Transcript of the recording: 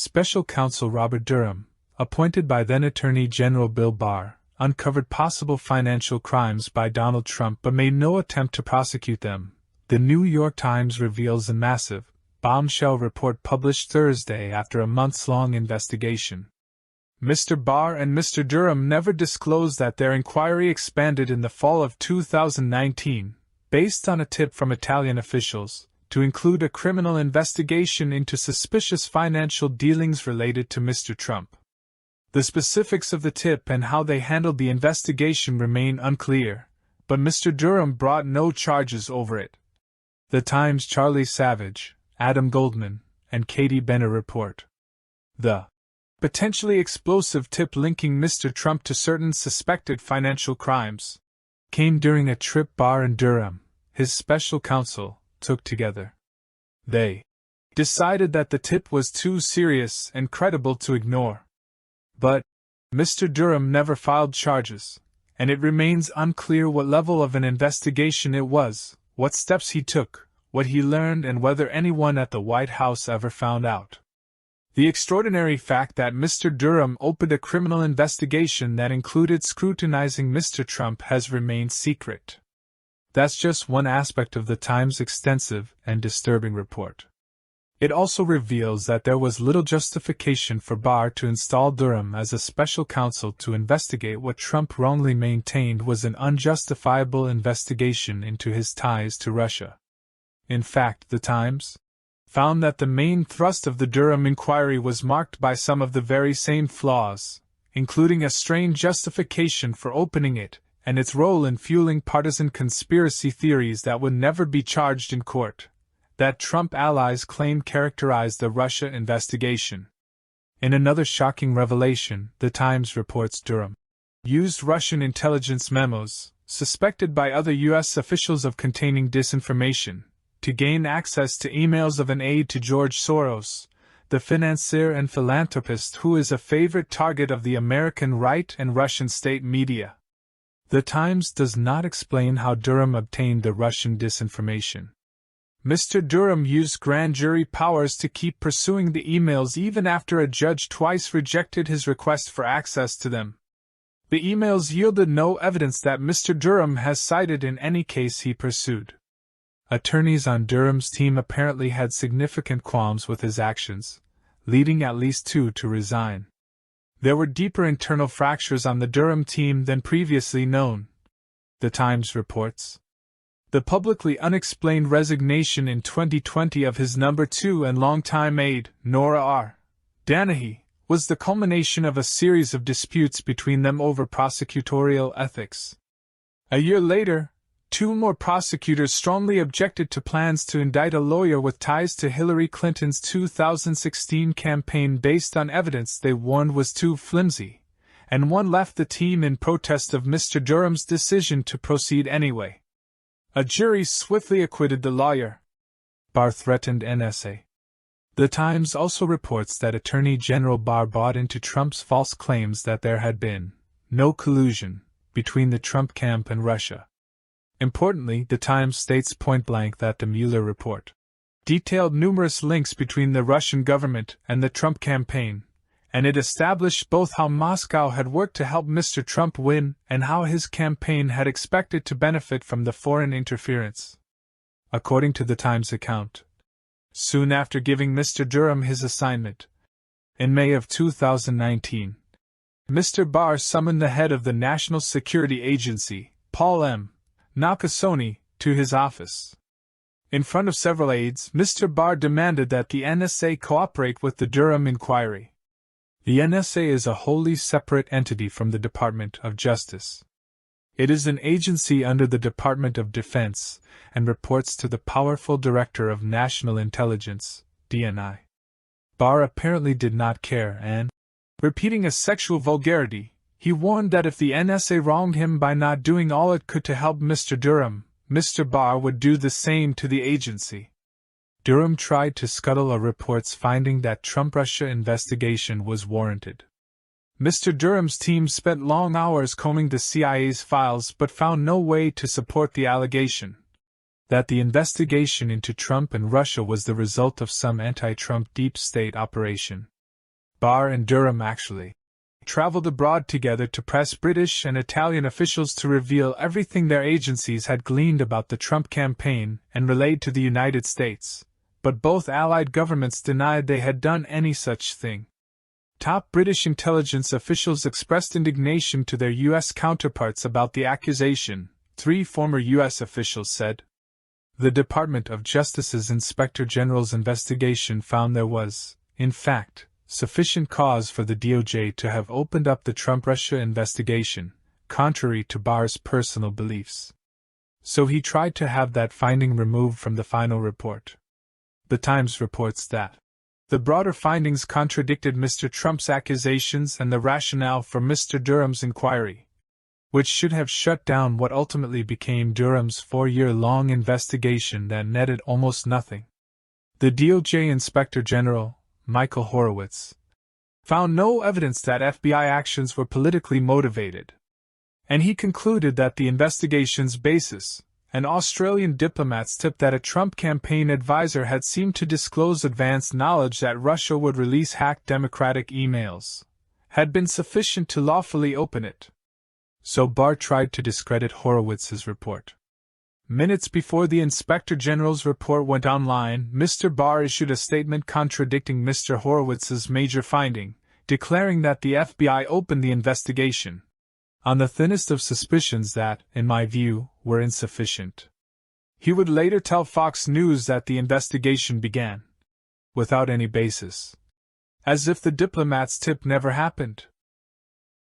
Special Counsel Robert Durham, appointed by then-Attorney General Bill Barr, uncovered possible financial crimes by Donald Trump but made no attempt to prosecute them, the New York Times reveals a massive, bombshell report published Thursday after a months-long investigation. Mr. Barr and Mr. Durham never disclosed that their inquiry expanded in the fall of 2019, based on a tip from Italian officials, to include a criminal investigation into suspicious financial dealings related to Mr. Trump. The specifics of the tip and how they handled the investigation remain unclear, but Mr. Durham brought no charges over it. The Times' Charlie Savage, Adam Goldman, and Katie Benner report. The potentially explosive tip linking Mr. Trump to certain suspected financial crimes came during a trip Barr and Durham, his special counsel, took together. They decided that the tip was too serious and credible to ignore. But Mr. Durham never filed charges, and it remains unclear what level of an investigation it was, what steps he took, what he learned, and whether anyone at the White House ever found out. The extraordinary fact that Mr. Durham opened a criminal investigation that included scrutinizing Mr. Trump has remained secret. That's just one aspect of the Times' extensive and disturbing report. It also reveals that there was little justification for Barr to install Durham as a special counsel to investigate what Trump wrongly maintained was an unjustifiable investigation into his ties to Russia. In fact, the Times found that the main thrust of the Durham inquiry was marked by some of the very same flaws, including a strained justification for opening it, and its role in fueling partisan conspiracy theories that would never be charged in court, that Trump allies claim characterized the Russia investigation. In another shocking revelation, the Times reports Durham used Russian intelligence memos, suspected by other U.S. officials of containing disinformation, to gain access to emails of an aide to George Soros, the financier and philanthropist who is a favorite target of the American right and Russian state media. The Times does not explain how Durham obtained the Russian disinformation. Mr. Durham used grand jury powers to keep pursuing the emails even after a judge twice rejected his request for access to them. The emails yielded no evidence that Mr. Durham has cited in any case he pursued. Attorneys on Durham's team apparently had significant qualms with his actions, leading at least two to resign. There were deeper internal fractures on the Durham team than previously known, the Times reports. The publicly unexplained resignation in 2020 of his number 2 and longtime aide, Nora R. Danahy, was the culmination of a series of disputes between them over prosecutorial ethics. A year later, 2 more prosecutors strongly objected to plans to indict a lawyer with ties to Hillary Clinton's 2016 campaign based on evidence they warned was too flimsy, and one left the team in protest of Mr. Durham's decision to proceed anyway. A jury swiftly acquitted the lawyer. Barr threatened NSA. The Times also reports that Attorney General Barr bought into Trump's false claims that there had been no collusion between the Trump camp and Russia. Importantly, the Times states point-blank that the Mueller report detailed numerous links between the Russian government and the Trump campaign, and it established both how Moscow had worked to help Mr. Trump win and how his campaign had expected to benefit from the foreign interference. According to the Times account, soon after giving Mr. Durham his assignment, in May of 2019, Mr. Barr summoned the head of the National Security Agency, Paul M. Nakasone, to his office. In front of several aides, Mr. Barr demanded that the NSA cooperate with the Durham inquiry. The NSA is a wholly separate entity from the Department of Justice. It is an agency under the Department of Defense and reports to the powerful Director of National Intelligence, DNI. Barr apparently did not care and, repeating a sexual vulgarity, he warned that if the NSA wronged him by not doing all it could to help Mr. Durham, Mr. Barr would do the same to the agency. Durham tried to scuttle a report's finding that Trump-Russia investigation was warranted. Mr. Durham's team spent long hours combing the CIA's files but found no way to support the allegation that the investigation into Trump and Russia was the result of some anti-Trump deep state operation. Barr and Durham actually traveled abroad together to press British and Italian officials to reveal everything their agencies had gleaned about the Trump campaign and relayed to the United States, but both Allied governments denied they had done any such thing. Top British intelligence officials expressed indignation to their U.S. counterparts about the accusation, 3 former U.S. officials said. The Department of Justice's Inspector General's investigation found there was, in fact, sufficient cause for the DOJ to have opened up the Trump-Russia investigation, contrary to Barr's personal beliefs. So he tried to have that finding removed from the final report. The Times reports that the broader findings contradicted Mr. Trump's accusations and the rationale for Mr. Durham's inquiry, which should have shut down what ultimately became Durham's 4-year-long investigation that netted almost nothing. The DOJ Inspector General, Michael Horowitz, found no evidence that FBI actions were politically motivated, and he concluded that the investigation's basis, an Australian diplomat's tip that a Trump campaign advisor had seemed to disclose advanced knowledge that Russia would release hacked Democratic emails, had been sufficient to lawfully open it. So Barr tried to discredit Horowitz's report. Minutes before the Inspector General's report went online, Mr. Barr issued a statement contradicting Mr. Horowitz's major finding, declaring that the FBI opened the investigation on the thinnest of suspicions that, in my view, were insufficient. He would later tell Fox News that the investigation began without any basis, as if the diplomat's tip never happened.